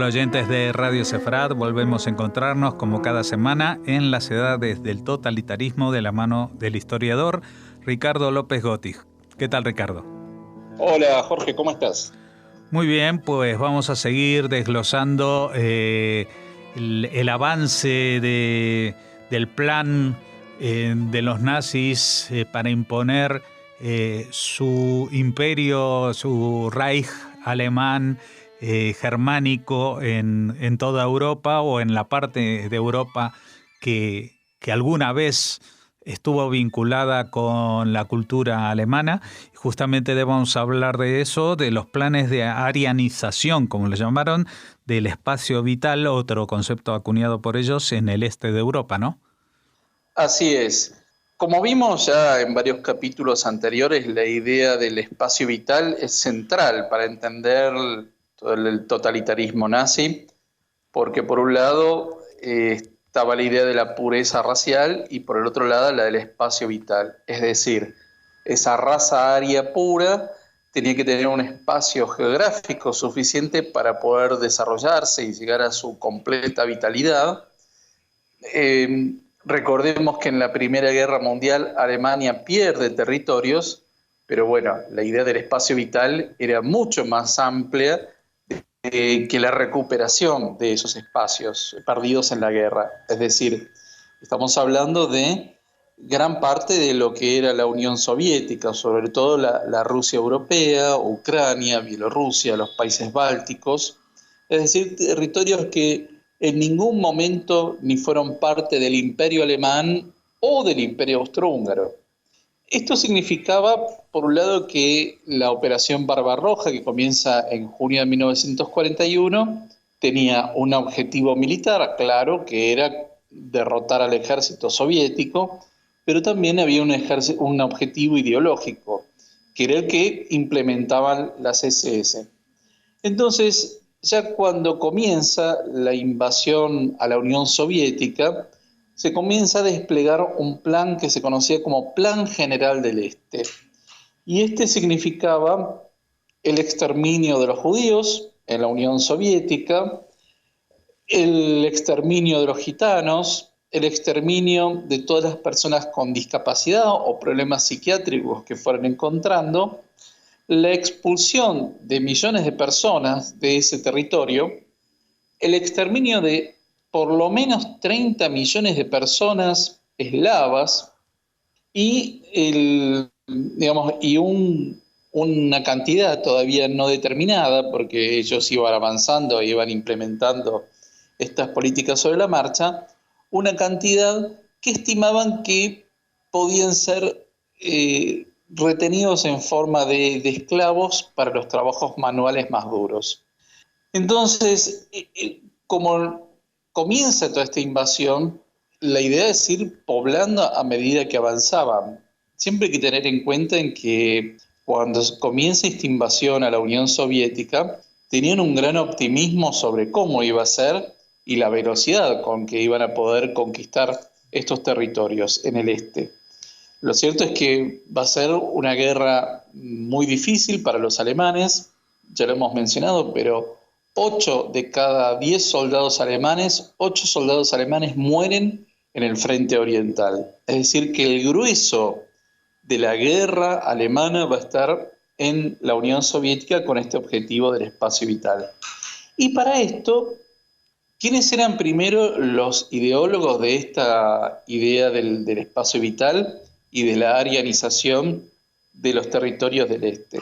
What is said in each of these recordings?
Hola oyentes de Radio Sefrat, volvemos a encontrarnos como cada semana en las edades del totalitarismo de la mano del historiador Ricardo López Gotti. ¿Qué tal, Ricardo? Hola Jorge, ¿cómo estás? Muy bien, pues vamos a seguir desglosando el avance del plan de los nazis para imponer su imperio, su Reich alemán germánico en toda Europa, o en la parte de Europa que alguna vez estuvo vinculada con la cultura alemana. Justamente debemos hablar de eso, de los planes de arianización, como le llamaron, del espacio vital, otro concepto acuñado por ellos en el este de Europa, ¿no? Así es. Como vimos ya en varios capítulos anteriores, la idea del espacio vital es central para entender todo el totalitarismo nazi, porque por un lado estaba la idea de la pureza racial y por el otro lado la del espacio vital. Es decir, esa raza aria pura tenía que tener un espacio geográfico suficiente para poder desarrollarse y llegar a su completa vitalidad. Recordemos que en la Primera Guerra Mundial Alemania pierde territorios, pero bueno, la idea del espacio vital era mucho más amplia que la recuperación de esos espacios perdidos en la guerra. Es decir, estamos hablando de gran parte de lo que era la Unión Soviética, sobre todo la Rusia europea, Ucrania, Bielorrusia, los países bálticos, es decir, territorios que en ningún momento ni fueron parte del Imperio Alemán o del Imperio Austrohúngaro. Esto significaba, por un lado, que la Operación Barbarroja, que comienza en junio de 1941, tenía un objetivo militar, claro, que era derrotar al ejército soviético, pero también había un objetivo ideológico, que era el que implementaban las SS. Entonces, ya cuando comienza la invasión a la Unión Soviética, se comienza a desplegar un plan que se conocía como Plan General del Este. Y este significaba el exterminio de los judíos en la Unión Soviética, el exterminio de los gitanos, el exterminio de todas las personas con discapacidad o problemas psiquiátricos que fueran encontrando, la expulsión de millones de personas de ese territorio, el exterminio de por lo menos 30 millones de personas eslavas y, una cantidad todavía no determinada, porque ellos iban avanzando e iban implementando estas políticas sobre la marcha, una cantidad que estimaban que podían ser retenidos en forma de esclavos para los trabajos manuales más duros. Entonces, como comienza toda esta invasión, la idea es ir poblando a medida que avanzaban. Siempre hay que tener en cuenta en que cuando comienza esta invasión a la Unión Soviética, tenían un gran optimismo sobre cómo iba a ser y la velocidad con que iban a poder conquistar estos territorios en el este. Lo cierto es que va a ser una guerra muy difícil para los alemanes, ya lo hemos mencionado, pero 8 de cada 10 soldados alemanes, 8 soldados alemanes mueren en el frente oriental. Es decir, que el grueso de la guerra alemana va a estar en la Unión Soviética con este objetivo del espacio vital. Y para esto, ¿quiénes eran primero los ideólogos de esta idea del espacio vital y de la arianización de los territorios del este?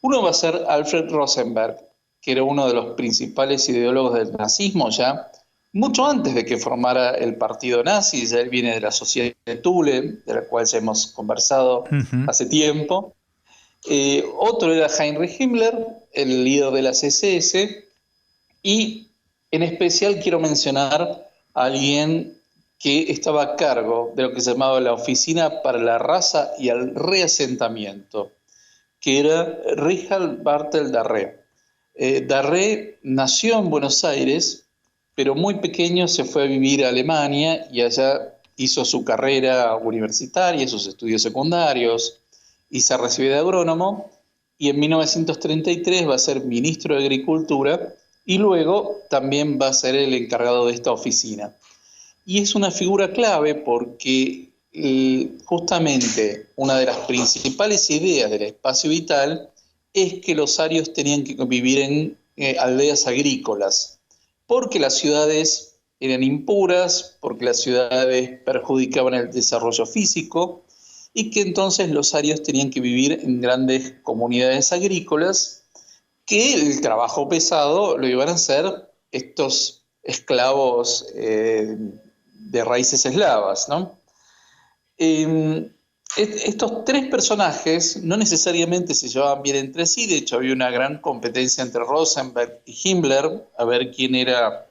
Uno va a ser Alfred Rosenberg, que era uno de los principales ideólogos del nazismo ya, mucho antes de que formara el partido nazi. Ya él viene de la Sociedad de Thule, de la cual ya hemos conversado hace tiempo. Otro era Heinrich Himmler, el líder de las SS, y en especial quiero mencionar a alguien que estaba a cargo de lo que se llamaba la Oficina para la Raza y el Reasentamiento, que era Richard Bartel Darré. Darré nació en Buenos Aires, pero muy pequeño se fue a vivir a Alemania y allá hizo su carrera universitaria, sus estudios secundarios, y se recibió de agrónomo, y en 1933 va a ser ministro de Agricultura y luego también va a ser el encargado de esta oficina. Y es una figura clave porque justamente una de las principales ideas del espacio vital es que los arios tenían que vivir en aldeas agrícolas, porque las ciudades eran impuras, porque las ciudades perjudicaban el desarrollo físico, y que entonces los arios tenían que vivir en grandes comunidades agrícolas, que el trabajo pesado lo iban a hacer estos esclavos de raíces eslavas, ¿no? Estos tres personajes no necesariamente se llevaban bien entre sí, de hecho había una gran competencia entre Rosenberg y Himmler, a ver quién era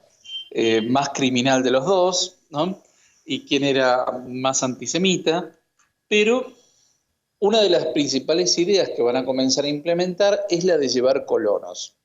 más criminal de los dos, ¿no? Y quién era más antisemita, pero una de las principales ideas que van a comenzar a implementar es la de llevar colonos.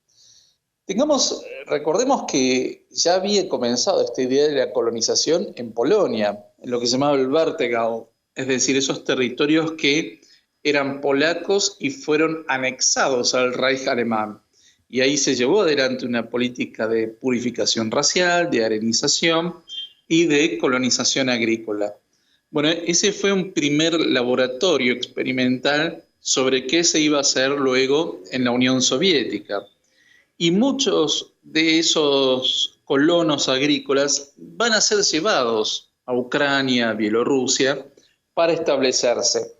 Recordemos que ya había comenzado esta idea de la colonización en Polonia, en lo que se llamaba el Wartegau, es decir, esos territorios que eran polacos y fueron anexados al Reich alemán. Y ahí se llevó adelante una política de purificación racial, de arenización y de colonización agrícola. Bueno, ese fue un primer laboratorio experimental sobre qué se iba a hacer luego en la Unión Soviética. Y muchos de esos colonos agrícolas van a ser llevados a Ucrania, Bielorrusia, para establecerse.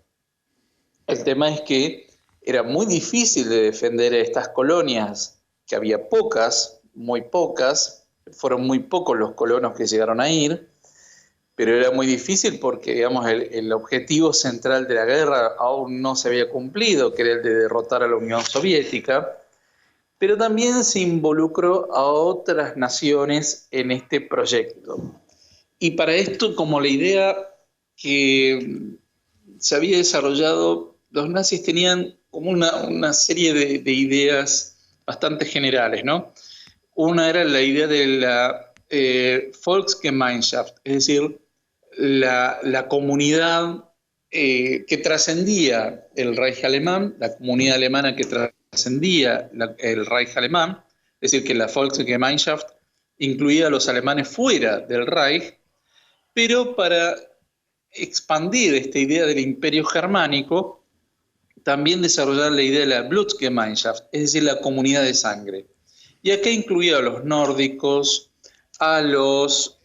El tema es que era muy difícil de defender estas colonias, que había pocas, muy pocas, fueron muy pocos los colonos que llegaron a ir, pero era muy difícil porque, digamos, el objetivo central de la guerra aún no se había cumplido, que era el de derrotar a la Unión Soviética, pero también se involucró a otras naciones en este proyecto. Y para esto, como la idea que se había desarrollado, los nazis tenían como una serie de ideas bastante generales, ¿no? Una era la idea de la Volksgemeinschaft, es decir, la comunidad que trascendía el Reich alemán, la comunidad alemana que trascendía el Reich alemán, es decir, que la Volksgemeinschaft incluía a los alemanes fuera del Reich, pero para expandir esta idea del imperio germánico, también desarrollar la idea de la Blutsgemeinschaft, es decir, la comunidad de sangre. Y acá incluía a los nórdicos, a los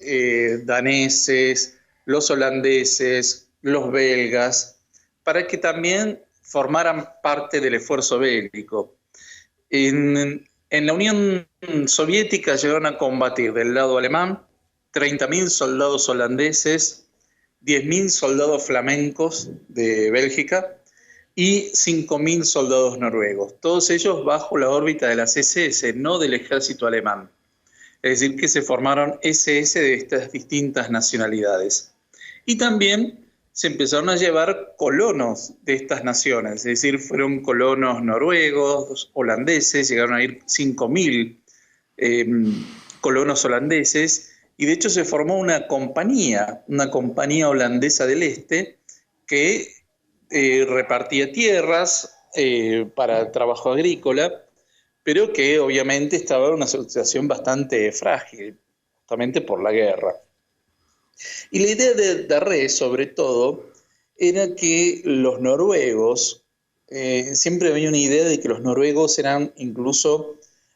daneses, los holandeses, los belgas, para que también formaran parte del esfuerzo bélico. En la Unión Soviética llegaron a combatir del lado alemán 30.000 soldados holandeses, 10.000 soldados flamencos de Bélgica y 5.000 soldados noruegos, todos ellos bajo la órbita de las SS, no del ejército alemán. Es decir, que se formaron SS de estas distintas nacionalidades. Y también se empezaron a llevar colonos de estas naciones, es decir, fueron colonos noruegos, holandeses, llegaron a ir 5.000 colonos holandeses, y de hecho se formó una compañía holandesa del Este, que repartía tierras para el trabajo agrícola, pero que obviamente estaba en una situación bastante frágil, justamente por la guerra. Y la idea de Darré, sobre todo, era que los noruegos, siempre había una idea de que los noruegos eran incluso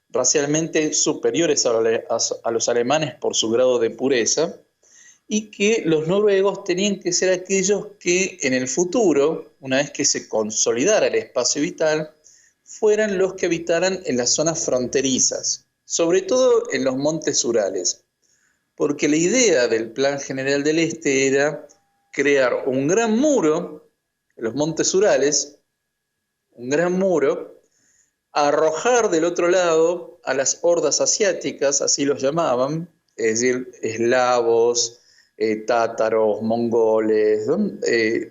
racialmente superiores a los alemanes por su grado de pureza, y que los noruegos tenían que ser aquellos que en el futuro, una vez que se consolidara el espacio vital, fueran los que habitaran en las zonas fronterizas, sobre todo en los montes Urales. Porque la idea del Plan General del Este era crear un gran muro en los montes Urales, un gran muro, arrojar del otro lado a las hordas asiáticas, así los llamaban, es decir, eslavos, tátaros, mongoles,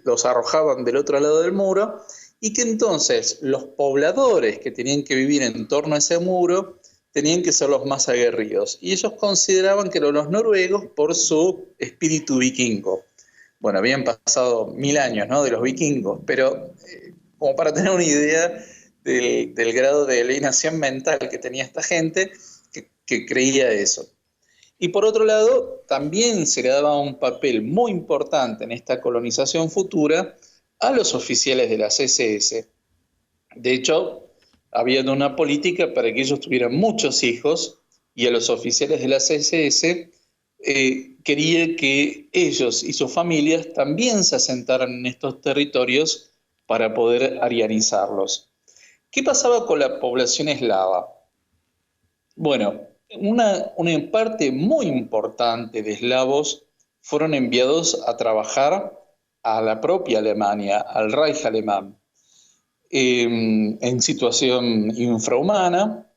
los arrojaban del otro lado del muro, y que entonces los pobladores que tenían que vivir en torno a ese muro tenían que ser los más aguerridos. Y ellos consideraban que eran los noruegos por su espíritu vikingo. Bueno, habían pasado 1000 años, ¿no?, de los vikingos, pero como para tener una idea del grado de alienación mental que tenía esta gente, que que creía eso. Y por otro lado, también se le daba un papel muy importante en esta colonización futura a los oficiales de las SS. De hecho, había una política para que ellos tuvieran muchos hijos y a los oficiales de las SS quería que ellos y sus familias también se asentaran en estos territorios para poder arianizarlos. ¿Qué pasaba con la población eslava? Bueno, una parte muy importante de eslavos fueron enviados a trabajar a la propia Alemania, al Reich alemán, en situación infrahumana,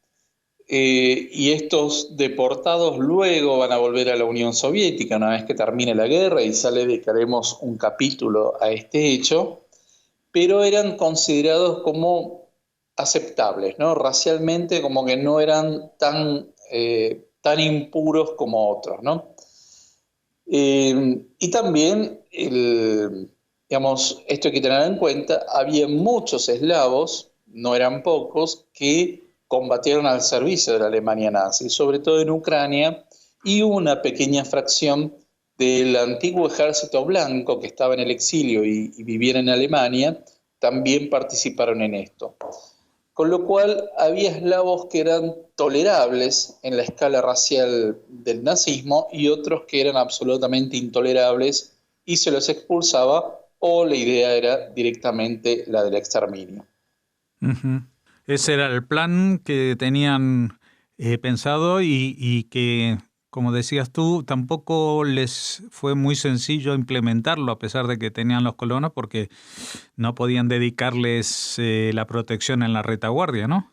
y estos deportados luego van a volver a la Unión Soviética una vez que termine la guerra, y ya le dedicaremos un capítulo a este hecho, pero eran considerados como aceptables, ¿no? Racialmente, como que no eran tan impuros como otros, ¿no? Y también, digamos, esto hay que tener en cuenta, había muchos eslavos, no eran pocos, que combatieron al servicio de la Alemania nazi, sobre todo en Ucrania, y una pequeña fracción del antiguo ejército blanco que estaba en el exilio y vivía en Alemania, también participaron en esto. Con lo cual había eslavos que eran tolerables en la escala racial del nazismo y otros que eran absolutamente intolerables y se los expulsaba, o la idea era directamente la del exterminio. Uh-huh. Ese era el plan que tenían pensado y que, como decías tú, tampoco les fue muy sencillo implementarlo a pesar de que tenían los colonos porque no podían dedicarles la protección en la retaguardia, ¿no?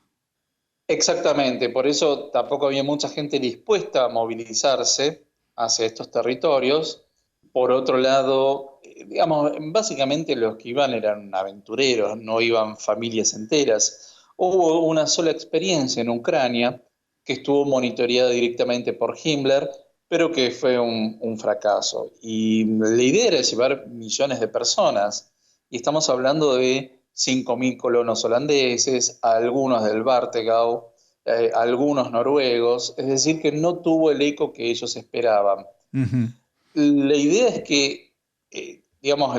Exactamente, por eso tampoco había mucha gente dispuesta a movilizarse hacia estos territorios. Por otro lado, digamos, básicamente los que iban eran aventureros, no iban familias enteras. Hubo una sola experiencia en Ucrania que estuvo monitoreada directamente por Himmler, pero que fue un fracaso. Y la idea era llevar millones de personas, y estamos hablando de 5.000 colonos holandeses, algunos del Vartegau, algunos noruegos, es decir, que no tuvo el eco que ellos esperaban. Uh-huh. La idea es que, digamos,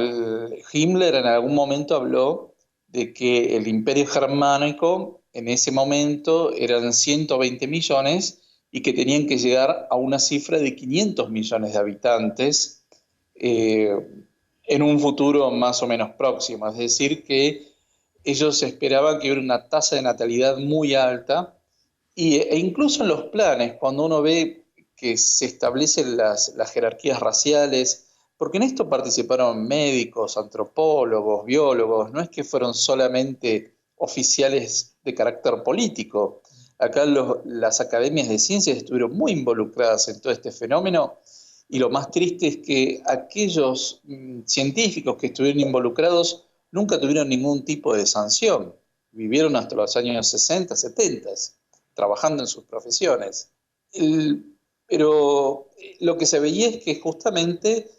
Himmler en algún momento habló de que el imperio germánico en ese momento eran 120 millones y que tenían que llegar a una cifra de 500 millones de habitantes en un futuro más o menos próximo. Es decir, que ellos esperaban que hubiera una tasa de natalidad muy alta e incluso en los planes, cuando uno ve que se establecen las jerarquías raciales, porque en esto participaron médicos, antropólogos, biólogos, no es que fueron solamente oficiales de carácter político. Acá las academias de ciencias estuvieron muy involucradas en todo este fenómeno, y lo más triste es que aquellos científicos que estuvieron involucrados nunca tuvieron ningún tipo de sanción. Vivieron hasta los años 60, 70, trabajando en sus profesiones. Pero lo que se veía es que justamente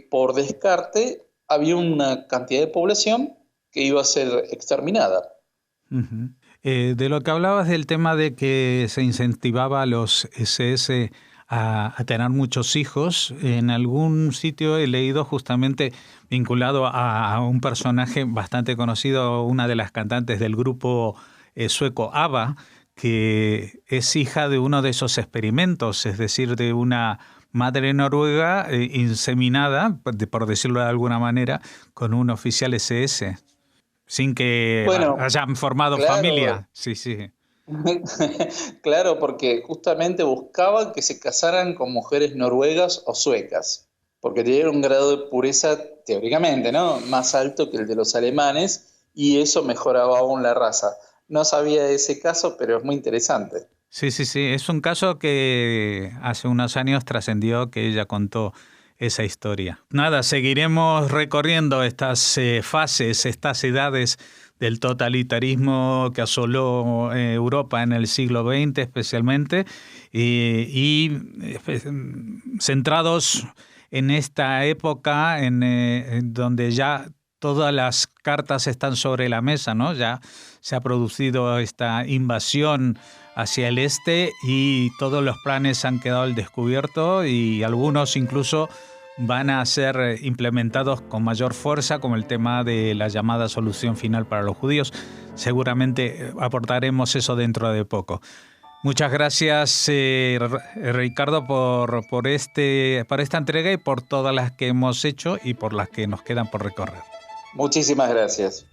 por descarte había una cantidad de población que iba a ser exterminada. Uh-huh. De lo que hablabas del tema de que se incentivaba a los SS a tener muchos hijos, en algún sitio he leído justamente vinculado a un personaje bastante conocido, una de las cantantes del grupo sueco ABBA, que es hija de uno de esos experimentos, es decir, de una madre noruega inseminada, por decirlo de alguna manera, con un oficial SS, sin que hayan formado familia. Sí, sí. Claro, porque justamente buscaban que se casaran con mujeres noruegas o suecas, porque tenían un grado de pureza, teóricamente, ¿no?, más alto que el de los alemanes, y eso mejoraba aún la raza. No sabía de ese caso, pero es muy interesante. Sí, sí, sí. Es un caso que hace unos años trascendió, que ella contó esa historia. Nada, seguiremos recorriendo estas fases, estas edades del totalitarismo que asoló Europa en el siglo XX especialmente, y centrados en esta época en donde ya todas las cartas están sobre la mesa, ¿no? Ya se ha producido esta invasión hacia el este y todos los planes han quedado al descubierto y algunos incluso van a ser implementados con mayor fuerza, como el tema de la llamada solución final para los judíos. Seguramente aportaremos eso dentro de poco. Muchas gracias, Ricardo, por esta entrega y por todas las que hemos hecho y por las que nos quedan por recorrer. Muchísimas gracias.